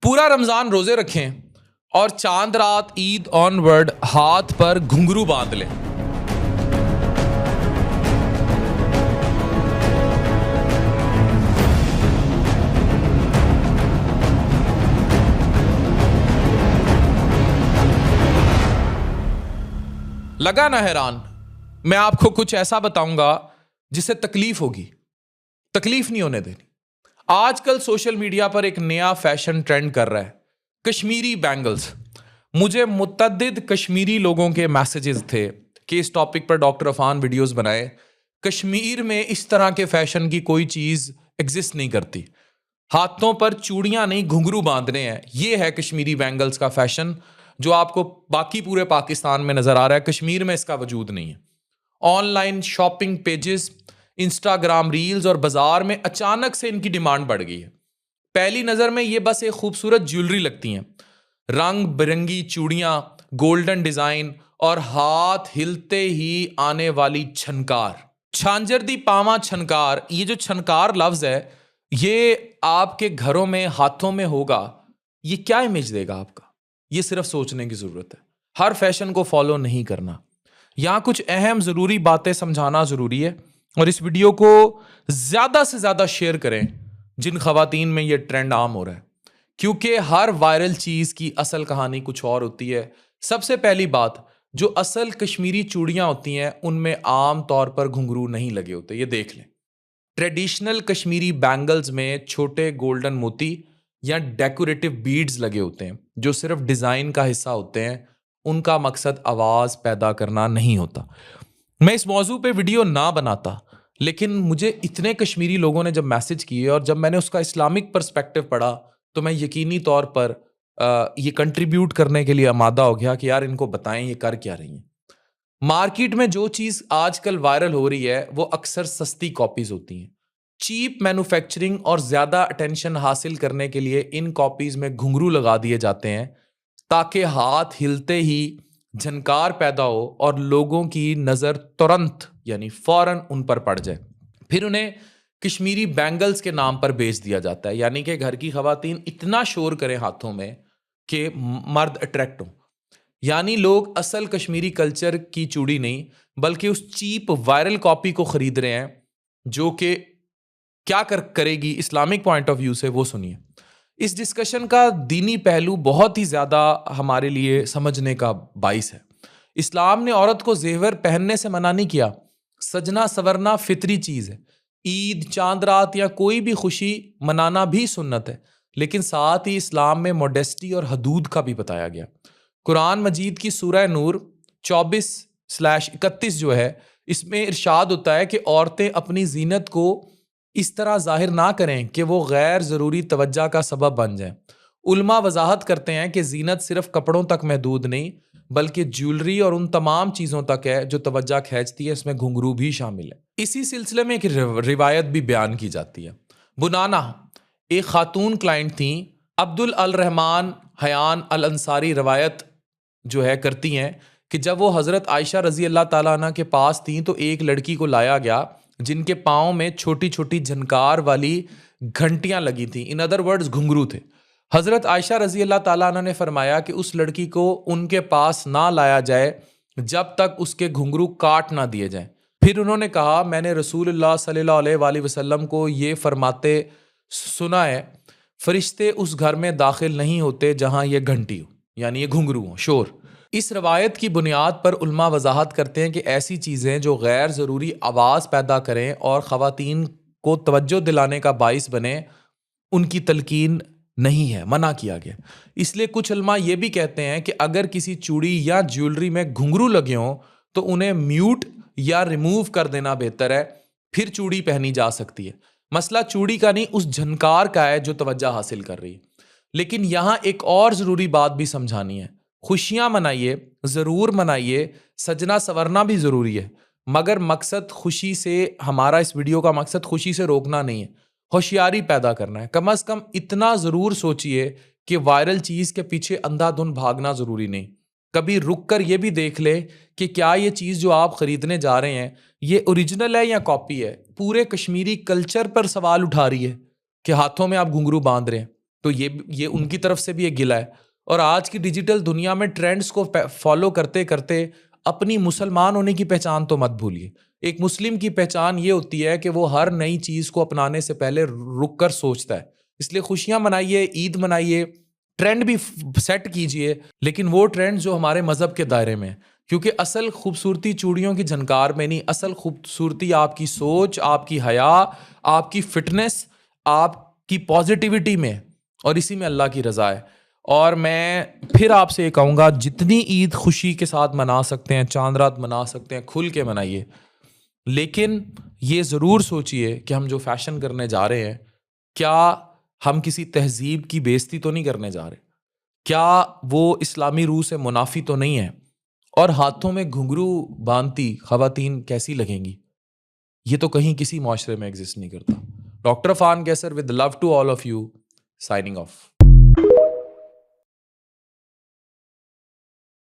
पूरा रमजान रोजे रखें और चांद रात ईद ऑनवर्ड हाथ पर घुंघरू बांध लें। लगा ना हैरान? मैं आपको कुछ ऐसा बताऊंगा जिससे तकलीफ होगी, तकलीफ नहीं होने देनी। आजकल सोशल मीडिया पर एक नया फैशन ट्रेंड कर रहा है, कश्मीरी बैंगल्स। मुझे मुतअद्दिद कश्मीरी लोगों के मैसेजेस थे कि इस टॉपिक पर डॉक्टर अफान वीडियोस बनाए। कश्मीर में इस तरह के फैशन की कोई चीज एग्जिस्ट नहीं करती। हाथों पर चूड़ियां नहीं, घुंघरू बांधने हैं। ये है कश्मीरी बैंगल्स का फैशन जो आपको बाकी पूरे पाकिस्तान में नजर आ रहा है। कश्मीर में इसका वजूद नहीं है। Online shopping pages, Instagram reels और बाजार में अचानक से इनकी डिमांड बढ़ गई है। पहली नजर में ये बस एक खूबसूरत ज्वेलरी लगती हैं, रंग बिरंगी चूड़ियां, गोल्डन डिजाइन और हाथ हिलते ही आने वाली छनकार। झांझर दी पावा छनकार, ये जो छनकार लफ्ज है ये आपके घरों में हाथों में होगा, ये क्या इमेज देगा आपका? ये सिर्फ सोचने की जरूरत है। हर फैशन को फॉलो नहीं करना। यहां कुछ अहम जरूरी बातें समझाना जरूरी है और इस वीडियो को ज्यादा से ज्यादा शेयर करें जिन खवातीन में ये ट्रेंड आम हो रहा है, क्योंकि हर वायरल चीज की असल कहानी कुछ और होती है। सबसे पहली बात, जो असल कश्मीरी चूड़ियां होती हैं उनमें आम तौर पर घुंघरू नहीं लगे होते। ये देख लें, ट्रेडिशनल कश्मीरी बैंगल्स में छोटे गोल्डन मोती या डेकोरेटिव बीड्स लगे होते हैं जो सिर्फ डिजाइन का हिस्सा होते हैं। उनका मकसद आवाज पैदा करना नहीं होता। मैं इस मौजू पे वीडियो ना बनाता, लेकिन मुझे इतने कश्मीरी लोगों ने जब मैसेज किए और जब मैंने उसका इस्लामिक पर्सपेक्टिव पढ़ा तो मैं यकीनी तौर पर ये कंट्रीब्यूट करने के लिए आमादा हो गया कि यार इनको बताएं ये कर क्या रही हैं। मार्केट में जो चीज आजकल वायरल हो रही है वो अक्सर सस्ती कॉपीज होती हैं। चीप मैन्युफैक्चरिंग और ज्यादा अटेंशन हासिल करने के लिए इन कॉपीज में घुंघरू लगा दिए जाते हैं ताकि हाथ हिलते ही झनकार पैदा हो और लोगों की नजर तुरंत यानी फौरन उन पर पड़ जाए। फिर उन्हें कश्मीरी बैंगल्स के नाम पर बेच दिया जाता है, यानी कि घर की खवातीन इतना शोर करें हाथों में कि मर्द अट्रैक्ट हो। यानी लोग असल कश्मीरी कल्चर की चूड़ी नहीं बल्कि उस चीप वायरल कॉपी को खरीद रहे हैं जो कि क्या करेगी इस्लामिक पॉइंट ऑफ व्यू से, वो सुनिए। इस डिस्कशन का दीनी पहलू बहुत ही ज्यादा हमारे लिए समझने का बाइस है। इस्लाम ने औरत को जेवर पहनने से मना नहीं किया। सजना सवरना फितरी चीज है। ईद, चांद रात या कोई भी खुशी मनाना भी सुन्नत है, लेकिन साथ ही इस्लाम में मोडेस्टी और हदूद का भी बताया गया। कुरान मजीद की सूरह नूर 24/31 जो है, इसमें इरशाद होता है कि औरतें अपनी जीनत को इस तरह जाहिर ना करें कि वो गैर ज़रूरी तवज्जा का सबब बन जाए। उल्मा वजाहत करते हैं कि जीनत सिर्फ कपड़ों तक महदूद नहीं बल्कि ज्वेलरी और उन तमाम चीज़ों तक है जो तवज्जा खींचती है, इसमें घुंघरू भी शामिल है। इसी सिलसिले में एक रिवायत भी बयान की जाती है। बुनाना एक खातून क्लाइंट थी, अब्दुल अल रहमान हयान अल अंसारी रवायत जो है करती हैं कि जब वो हज़रत आयशा रजी अल्लाह ताला अन्हा के पास थी तो एक लड़की को लाया गया जिनके पाँव में छोटी छोटी झनकार वाली घंटियां लगी थी, इन अदर वर्ड्स घुंघरू थे। हज़रत आयशा रजी अल्लाह ताला अन्हा ने फरमाया कि उस लड़की को उनके पास ना लाया जाए जब तक उसके घुंघरू काट ना दिए जाएं। फिर उन्होंने कहा, मैंने रसूलुल्लाह सल्लल्लाहु अलैहि वसल्लम को ये फरमाते सुना है, फरिश्ते उस घर में दाखिल नहीं होते जहां ये घंटी हो, यानी ये घुंघरू हो, शोर। इस रवायत की बुनियाद पर उल्मा वजाहत करते हैं कि ऐसी चीज़ें जो गैर ज़रूरी आवाज़ पैदा करें और ख़वातीन को तवज्जो दिलाने का बाइस बने, उनकी तलकीन नहीं है, मना किया गया। इसलिए कुछ उल्मा ये भी कहते हैं कि अगर किसी चूड़ी या ज्वेलरी में घुंघरू लगे हों तो उन्हें म्यूट या रिमूव कर देना बेहतर है, फिर चूड़ी पहनी जा सकती है। मसला चूड़ी का नहीं, उस झनकार का है जो तवज्जो हासिल कर रही है। लेकिन यहाँ एक और ज़रूरी बात भी समझानी है। खुशियाँ मनाइए, ज़रूर मनाइए, सजना संवरना भी ज़रूरी है, मगर मकसद खुशी से, हमारा इस वीडियो का मकसद खुशी से रोकना नहीं है, होशियारी पैदा करना है। कम से कम इतना ज़रूर सोचिए कि वायरल चीज़ के पीछे अंधाधुंध भागना ज़रूरी नहीं। कभी रुक कर ये भी देख ले कि क्या ये चीज़ जो आप ख़रीदने जा रहे हैं ये ओरिजिनल है या कॉपी है। पूरे कश्मीरी कल्चर पर सवाल उठा रही है कि हाथों में आप घुंघरू बांध रहे हैं। तो ये उनकी तरफ से भी एक गिला है। और आज की डिजिटल दुनिया में ट्रेंड्स को फॉलो करते करते अपनी मुसलमान होने की पहचान तो मत भूलिए। एक मुस्लिम की पहचान ये होती है कि वो हर नई चीज को अपनाने से पहले रुक कर सोचता है। इसलिए खुशियां मनाइए, ईद मनाइए, ट्रेंड भी सेट कीजिए, लेकिन वो ट्रेंड जो हमारे मजहब के दायरे में है। क्योंकि असल खूबसूरती चूड़ियों की झनकार में नहीं, असल खूबसूरती आपकी सोच, आपकी हया, आपकी फिटनेस, आपकी पॉजिटिविटी में, और इसी में अल्लाह की रजा है। और मैं फिर आपसे ये कहूँगा, जितनी ईद खुशी के साथ मना सकते हैं, चांद रात मना सकते हैं, खुल के मनाइए। लेकिन ये ज़रूर सोचिए कि हम जो फैशन करने जा रहे हैं, क्या हम किसी तहजीब की बेइज्जती तो नहीं करने जा रहे? क्या वो इस्लामी रूह से मुनाफी तो नहीं है? और हाथों में घुंघरू बांधती खवातीन कैसी लगेंगी? ये तो कहीं किसी माशरे में एग्जिस्ट नहीं करता। Doctor Fan Kaiser with love to all of you, signing of.